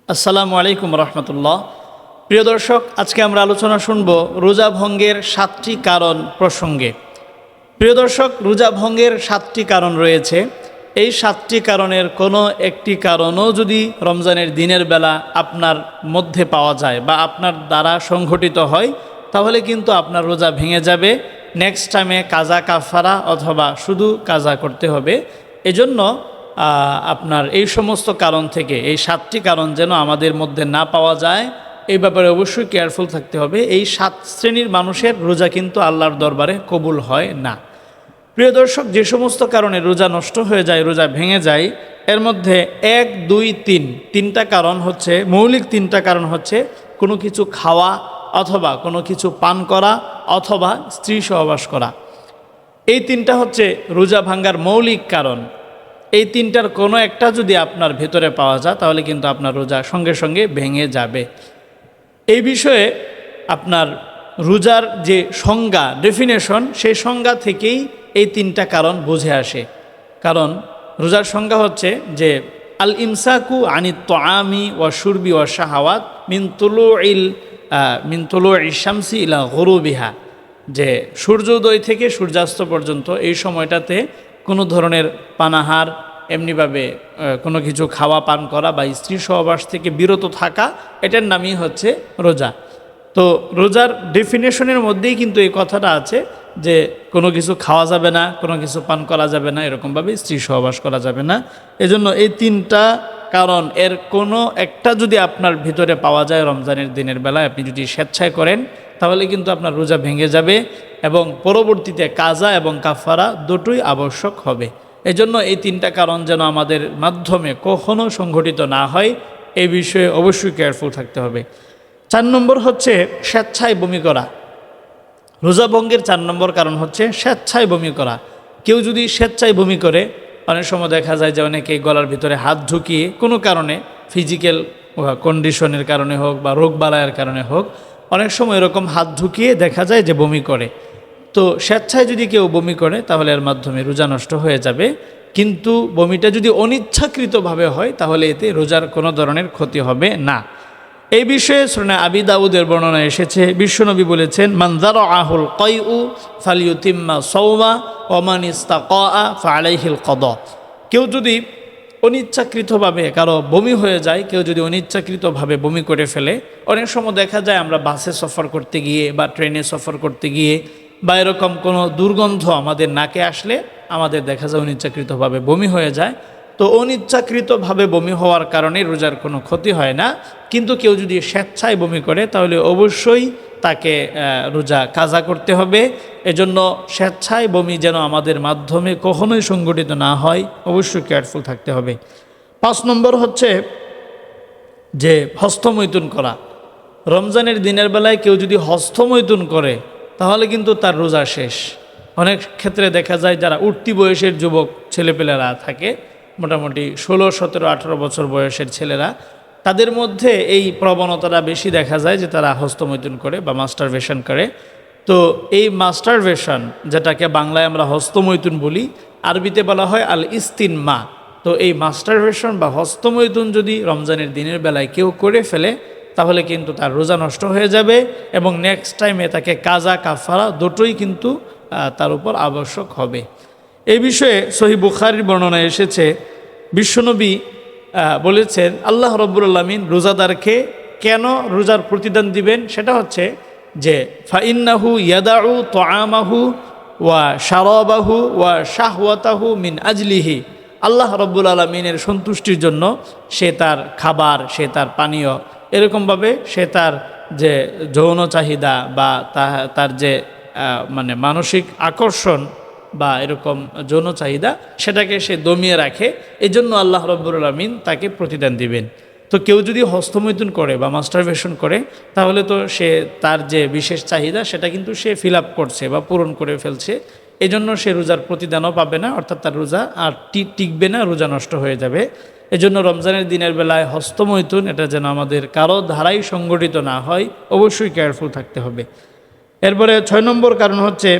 আসসালামু আলাইকুম রহমতুল্লাহ। প্রিয় দর্শক, আজকে আমরা আলোচনা শুনব রোজা ভঙ্গের 7টি কারণ প্রসঙ্গে। প্রিয় দর্শক, রোজা ভঙ্গের 7টি কারণ রয়েছে। এই 7টি কারণের কোনো একটি কারণও যদি রমজানের দিনের বেলা আপনার মধ্যে পাওয়া যায় বা আপনার দ্বারা সংঘটিত হয়, তাহলে কিন্তু আপনার রোজা ভেঙে যাবে। নেক্সট টাইমে কাজা কাফারা অথবা শুধু কাজা করতে হবে। এজন্য আপনার এই সমস্ত কারণ থেকে এই 7টি কারণ যেন আমাদের মধ্যে না পাওয়া যায়, এই ব্যাপারে অবশ্যই কেয়ারফুল থাকতে হবে। এই 7 শ্রেণীর মানুষের রোজা কিন্তু আল্লাহর দরবারে কবুল হয় না। প্রিয় দর্শক, যে সমস্ত কারণে রোজা নষ্ট হয়ে যায়, রোজা ভেঙে যায়, এর মধ্যে 1, 2, 3 তিনটা কারণ হচ্ছে, মৌলিক তিনটা কারণ হচ্ছে কোনো কিছু খাওয়া অথবা কোনো কিছু পান করা অথবা স্ত্রী সহবাস করা। এই তিনটা হচ্ছে রোজা ভাঙ্গার মৌলিক কারণ। এই তিনটার কোনো একটা যদি আপনার ভেতরে পাওয়া যায়, তাহলে কিন্তু আপনার রোজা সঙ্গে সঙ্গে ভেঙে যাবে। এই বিষয়ে আপনার রোজার যে সংজ্ঞা, ডেফিনেশন, সেই সংজ্ঞা থেকেই এই তিনটা কারণ বুঝে আসে। কারণ রোজার সংজ্ঞা হচ্ছে যে আল ইমসাকু আনিত তাআমি ওয়া শুরবি ওয়া শাহাওয়াত মিন তুলুই শামসি ইলা গুরুবিহা, যে সূর্যোদয় থেকে সূর্যাস্ত পর্যন্ত এই সময়টাতে কোনো ধরনের পানাহার, এমনিভাবে কোনো কিছু খাওয়া পান করা বা স্ত্রী সহবাস থেকে বিরত থাকা, এটার নামই হচ্ছে রোজা। তো রোজার ডেফিনেশনের মধ্যেই কিন্তু এই কথাটা আছে যে কোনো কিছু খাওয়া যাবে না, কোনো কিছু পান করা যাবে না, এরকমভাবে স্ত্রী সহবাস করা যাবে না। এজন্য এই তিনটা কারণ, এর কোনো একটা যদি আপনার ভিতরে পাওয়া যায় রমজানের দিনের বেলায়, আপনি যদি স্বেচ্ছায় করেন, তাহলে কিন্তু আপনার রোজা ভেঙে যাবে এবং পরবর্তীতে কাজা এবং কাফারা দুটোই আবশ্যক হবে। এজন্য এই তিনটা কারণ যেন আমাদের মাধ্যমে কখনো সংঘটিত না হয়, এই বিষয়ে অবশ্যই কেয়ারফুল থাকতে হবে। 4 নম্বর হচ্ছে স্বেচ্ছায় বমি করা। রোজা ভঙ্গের 4 নম্বর কারণ হচ্ছে স্বেচ্ছায় বমি করা। কেউ যদি স্বেচ্ছায় বমি করে, অনেক সময় দেখা যায় যে অনেকে গলার ভিতরে হাত ঢুকিয়ে কোনো কারণে, ফিজিক্যাল কন্ডিশনের কারণে হোক বা রোগ বালায়ের কারণে হোক, অনেক সময় এরকম হাত ঢুকিয়ে দেখা যায় যে বমি করে। তো স্বেচ্ছায় যদি কেউ বমি করে, তাহলে এর মাধ্যমে রোজা নষ্ট হয়ে যাবে। কিন্তু বমিটা যদি অনিচ্ছাকৃতভাবে হয়, তাহলে এতে রোজার কোনো ধরনের ক্ষতি হবে না। এই বিষয়ে সুনানে আবি দাউদের বর্ণনা এসেছে, বিশ্বনবী বলেছেন, মান যারআহুল কাইউ ফালিউতিম্মা সাওমা ওয়া মান ইস্তাকা ফাআলাইহিল কাদা। কেউ যদি অনিচ্ছাকৃতভাবে কারো বমি হয়ে যায়, কেউ যদি অনিচ্ছাকৃতভাবে বমি করে ফেলে, অনেক সময় দেখা যায় আমরা বাসে সফর করতে গিয়ে বা ট্রেনে সফর করতে গিয়ে বা এরকম কোনো দুর্গন্ধ আমাদের নাকে আসলে আমাদের দেখা যায় অনিচ্ছাকৃতভাবে বমি হয়ে যায়। তো অনিচ্ছাকৃতভাবে বমি হওয়ার কারণে রোজার কোনো ক্ষতি হয় না। কিন্তু কেউ যদি স্বেচ্ছায় বমি করে, তাহলে অবশ্যই তাকে রোজা কাজা করতে হবে। এজন্য স্বেচ্ছায় বমি যেন আমাদের মাধ্যমে কখনোই সংঘটিত না হয়, অবশ্যই কেয়ারফুল থাকতে হবে। 5 নম্বর হচ্ছে যে হস্তমৈথুন করা। রমজানের দিনের বেলায় কেউ যদি হস্তমৈথুন করে, তাহলে কিন্তু তার রোজা শেষ। অনেক ক্ষেত্রে দেখা যায় যারা উঠতি বয়সের যুবক ছেলেপেলেরা থাকে, মোটামুটি 16, 17, 18 বছর বয়সের ছেলেরা, তাদের মধ্যে এই প্রবণতাটা বেশি দেখা যায় যে তারা হস্তমৈথুন করে বা মাস্টারবেশন করে। তো এই মাস্টারবেশন, যেটাকে বাংলায় আমরা হস্তমৈথুন বলি, আরবিতে বলা হয় আল ইস্তিনমা। তো এই মাস্টারবেশন বা হস্তমৈথুন যদি রমজানের দিনের বেলায় কেউ করে ফেলে, তাহলে কিন্তু তার রোজা নষ্ট হয়ে যাবে এবং নেক্সট টাইমে তাকে কাজা কাফারা দুটোই কিন্তু তার উপর আবশ্যক হবে। এই বিষয়ে সহিহ বুখারীর বর্ণনায় এসেছে, বিশ্বনবী বলেছেন, আল্লাহ রাব্বুল আলামিন রোজাদারকে কেন রোজার প্রতিদান দিবেন, সেটা হচ্ছে যে ফাইন্নাহু ইয়াদাউ তাআমাহু ওয়া শারাবাহু ওয়া শাহওয়াতাহু মিন আজলিহি। আল্লাহ রাব্বুল আলামিনের সন্তুষ্টির জন্য সে তার খাবার, সে তার পানীয়, এরকমভাবে সে তার যে যৌন চাহিদা বা তার যে মানে মানসিক আকর্ষণ বা এরকম যৌন চাহিদা, সেটাকে সে দমিয়ে রাখে। এই জন্য আল্লাহ রাব্বুল আলামিন তাকে প্রতিদান দিবেন। তো কেউ যদি হস্তমৈথুন করে বা মাস্টারবেশন করে, তাহলে তো সে তার যে বিশেষ চাহিদা, সেটা কিন্তু সে ফিল আপ করছে বা পূরণ করে ফেলছে। এই জন্য সে রোজার প্রতিদানও পাবে না, অর্থাৎ তার রোজা আর টিকবে না, রোজা নষ্ট হয়ে যাবে। এজন্য রমজানের দিনের বেলায় হস্তমৈথুন, এটা যেন আমাদের কারো ধারাই সংগঠিত না হয়, অবশ্যই কেয়ারফুল থাকতে হবে। এরপরে 6 নম্বর কারণ হচ্ছে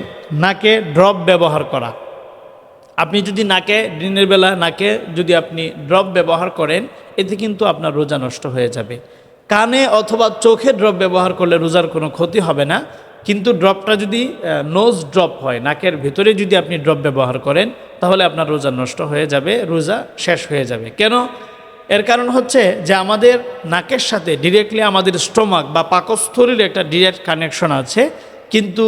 নাকে ড্রপ ব্যবহার করা। আপনি যদি নাকে দিনের বেলা নাকে যদি আপনি ড্রপ ব্যবহার করেন, এতে কিন্তু আপনার রোজা নষ্ট হয়ে যাবে। কানে অথবা চোখে ড্রপ ব্যবহার করলে রোজার কোনো ক্ষতি হবে না, কিন্তু ড্রপটা যদি নোজ ড্রপ হয়, নাকের ভিতরে যদি আপনি ড্রপ ব্যবহার করেন, তাহলে আপনার রোজা নষ্ট হয়ে যাবে, রোজা শেষ হয়ে যাবে। কেন? এর কারণ হচ্ছে যে আমাদের নাকের সাথে ডিরেক্টলি আমাদের স্টোমাক বা পাকস্থলীর একটা ডিরেক্ট কানেকশন আছে, কিন্তু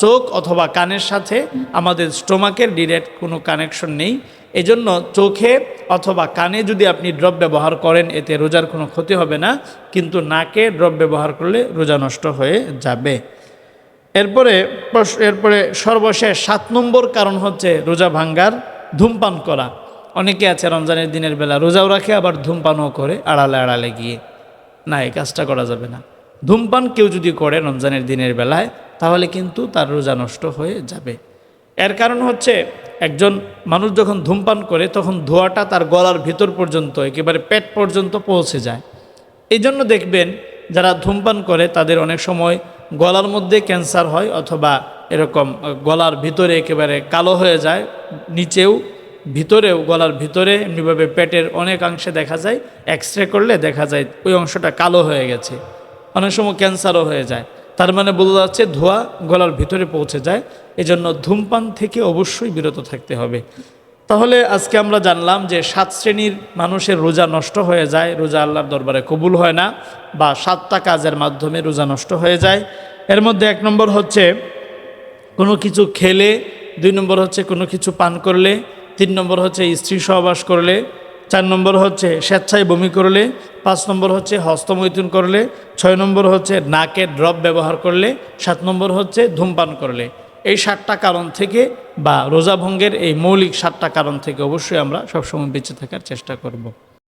চোখ অথবা কানের সাথে আমাদের স্টোমাকের ডিরেক্ট কোনো কানেকশন নেই। এজন্য চোখে অথবা কানে যদি আপনি ড্রপ ব্যবহার করেন, এতে রোজার কোনো ক্ষতি হবে না, কিন্তু নাকে ড্রপ ব্যবহার করলে রোজা নষ্ট হয়ে যাবে। এরপরে সর্বশেষ 7 নম্বর কারণ হচ্ছে রোজা ভাঙ্গার ধূমপান করা। অনেকে আছে রমজানের দিনের বেলা রোজাও রাখে, আবার ধূমপানও করে আড়ালে আড়ালে গিয়ে। না, এই কাজটা করা যাবে না। ধূমপান কেউ যদি করে রমজানের দিনের বেলায়, তাহলে কিন্তু তার রোজা নষ্ট হয়ে যাবে। এর কারণ হচ্ছে একজন মানুষ যখন ধূমপান করে, তখন ধোঁয়াটা তার গলার ভিতর পর্যন্ত, একেবারে পেট পর্যন্ত পৌঁছে যায়। এই জন্য দেখবেন যারা ধূমপান করে তাদের অনেক সময় গলার মধ্যে ক্যান্সার হয়, অথবা এরকম গলার ভিতরে একেবারে কালো হয়ে যায়, নিচেও ভিতরেও, গলার ভিতরে এমনিভাবে পেটের অনেকাংশে দেখা যায়, এক্সরে করলে দেখা যায় ওই অংশটা কালো হয়ে গেছে। অনেক সময় ক্যান্সারও হয়ে যায়। তার মানে বোঝা যাচ্ছে ধোঁয়া গলার ভিতরে পৌঁছে যায়। এজন্য ধূমপান থেকে অবশ্যই বিরত থাকতে হবে। তাহলে আজকে আমরা জানলাম যে 7 শ্রেণীর মানুষের রোজা নষ্ট হয়ে যায়, রোজা আল্লাহর দরবারে কবুল হয় না, বা 7টা কাজের মাধ্যমে রোজা নষ্ট হয়ে যায়। এর মধ্যে 1 নম্বর হচ্ছে কোনো কিছু খেলে, 2 নম্বর হচ্ছে কোনো কিছু পান করলে, 3 নম্বর হচ্ছে স্ত্রী সহবাস করলে, 4 নম্বর হচ্ছে স্বেচ্ছায় বমি করলে, 5 নম্বর হচ্ছে হস্তমৈথুন করলে, 6 নম্বর হচ্ছে নাকে ড্রপ ব্যবহার করলে, 7 নম্বর হচ্ছে ধূমপান করলে। এই 7টা কারণ থেকে, বা রোজা ভঙ্গের এই মৌলিক 7টা কারণ থেকে অবশ্যই আমরা সবসময় বেঁচে থাকার চেষ্টা করব।